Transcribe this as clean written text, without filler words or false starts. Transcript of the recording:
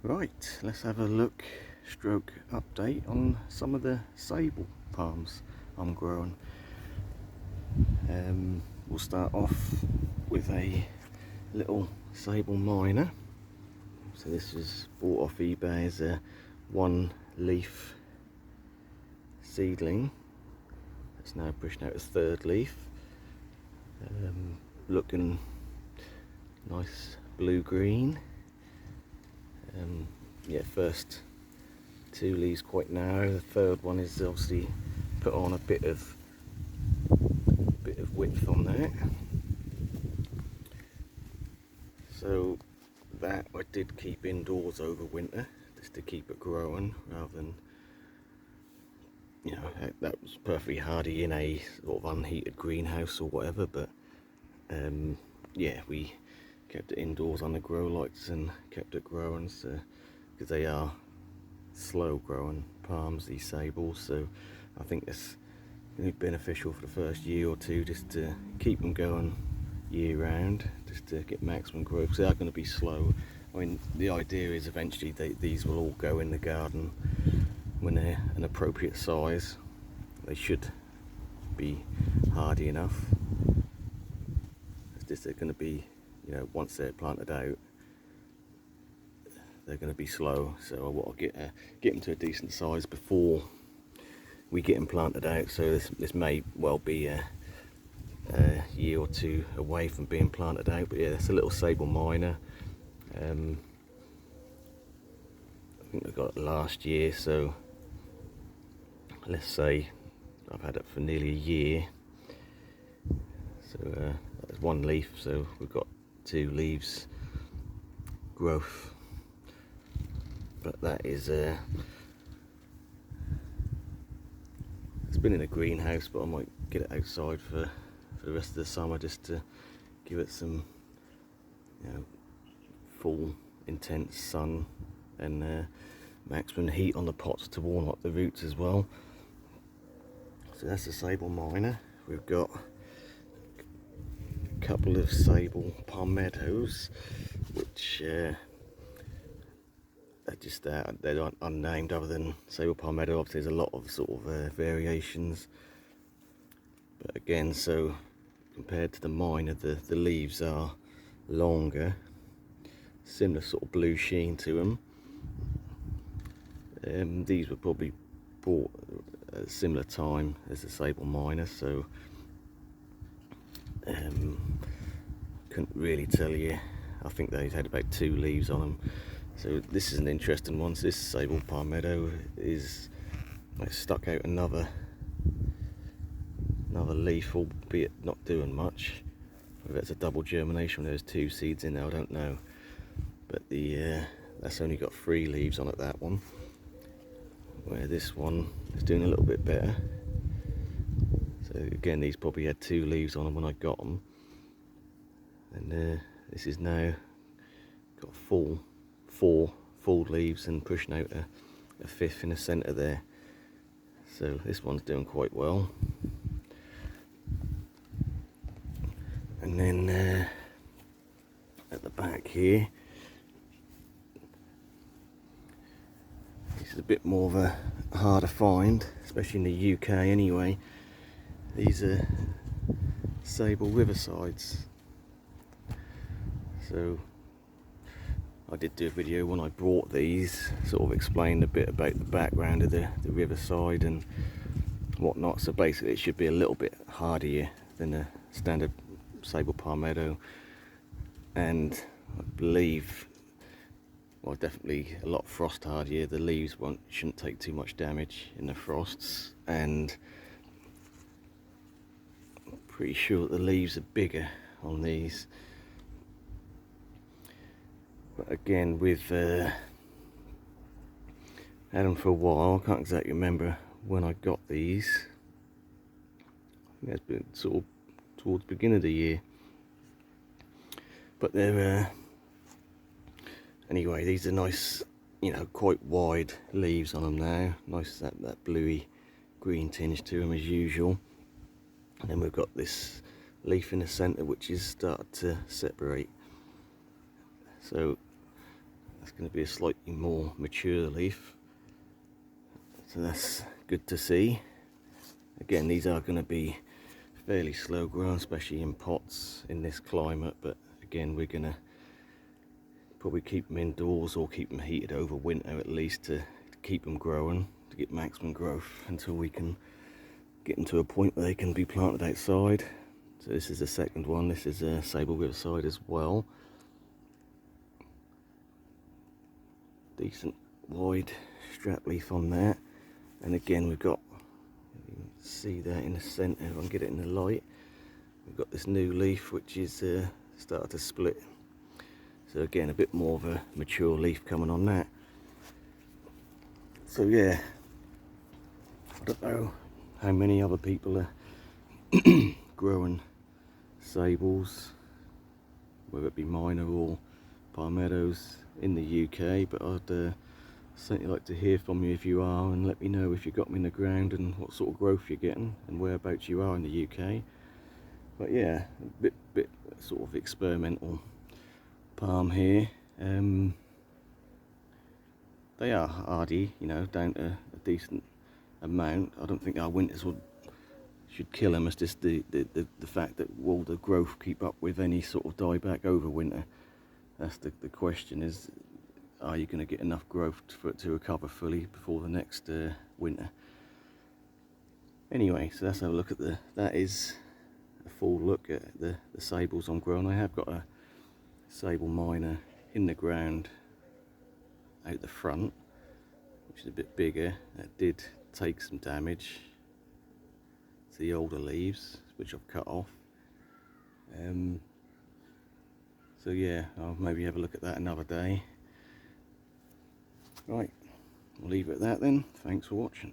Right, let's have a look, stroke update on some of the Sabal palms I'm growing. We'll start off with a little Sabal minor. So this was bought off eBay as a one leaf seedling. It's now pushing out its third leaf. Looking nice blue-green. Yeah, first two leaves quite narrow. The third one is obviously put on a bit of width on that. So that I did keep indoors over winter just to keep it growing, rather than, you know, that was perfectly hardy in a sort of unheated greenhouse or whatever. But yeah, we kept it indoors on the grow lights and kept it growing, so because they are slow growing palms, these Sabals, so I think it's going to be beneficial for the first year or two just to keep them going year round, just to get maximum growth, because they are going to be slow. I mean, the idea is eventually these will all go in the garden when they're an appropriate size. They should be hardy enough. It's just they're going to be, you know, once they're planted out, they're going to be slow. So I want to get them to a decent size before we get them planted out. So this may well be a year or two away from being planted out. But yeah, it's a little Sabal minor. I think I got it last year, so let's say I've had it for nearly a year. So that's one leaf, so we've got two leaves growth. But that is it's been in a greenhouse, but I might get it outside for the rest of the summer, just to give it some, you know, full intense sun and maximum heat on the pots to warm up the roots as well. So that's the Sabal minor. We've got a couple of Sabal palmettos, which they're unnamed other than Sabal palmetto. Obviously there's a lot of sort of variations, but again, so compared to the minor, the leaves are longer, similar sort of blue sheen to them. These were probably bought at a similar time as the Sabal minor, so couldn't really tell you. I think they had about two leaves on them. So this is an interesting one. So this Sabal palmetto is stuck out another leaf, albeit not doing much. Whether it's a double germination, there's two seeds in there, I don't know. But that's only got three leaves on it, that one. Where this one is doing a little bit better. So again, these probably had two leaves on them when I got them. And this is now got four full leaves and pushing out a fifth in the centre there. So this one's doing quite well. And then at the back here, this is a bit more of a harder find, especially in the UK anyway. These are Sabal Riversides. So I did do a video when I brought these, sort of explained a bit about the background of the Riverside and whatnot. So basically it should be a little bit hardier than a standard Sabal palmetto, and I believe, well, definitely a lot frost hardier. The leaves shouldn't take too much damage in the frosts, and I'm pretty sure the leaves are bigger on these. But again, we've had them for a while. I can't exactly remember when I got these. I think that's been sort of towards the beginning of the year. But they're anyway, these are nice, you know, quite wide leaves on them now. Nice that bluey green tinge to them as usual. And then we've got this leaf in the centre which is started to separate. So that's going to be a slightly more mature leaf, so that's good to see. Again, these are going to be fairly slow grown, especially in pots in this climate, but again, we're going to probably keep them indoors or keep them heated over winter at least to keep them growing, to get maximum growth until we can get them to a point where they can be planted outside. So this is the second one. This is a Sabal Riverside as well. Decent wide strap leaf on there, and again we've got, you can see that in the centre if I can get it in the light, we've got this new leaf which is started to split. So again, a bit more of a mature leaf coming on that. So yeah, I don't know how many other people are growing Sabals, whether it be minor or palmettos in the UK, but I'd certainly like to hear from you if you are, and let me know if you got them in the ground and what sort of growth you're getting and whereabouts you are in the UK. But yeah, a bit sort of experimental palm here. They are hardy, you know, down to a decent amount. I don't think our winters should kill them. It's just the fact that will the growth keep up with any sort of dieback over winter. That's the question, is are you going to get enough growth for it to recover fully before the next winter. Anyway, so let's have a look at that is a full look at the Sabals I'm growing. I have got a Sabal minor in the ground out the front, which is a bit bigger. That did take some damage to the older leaves, which I've cut off. So yeah, I'll maybe have a look at that another day. Right, we'll leave it at that then. Thanks for watching.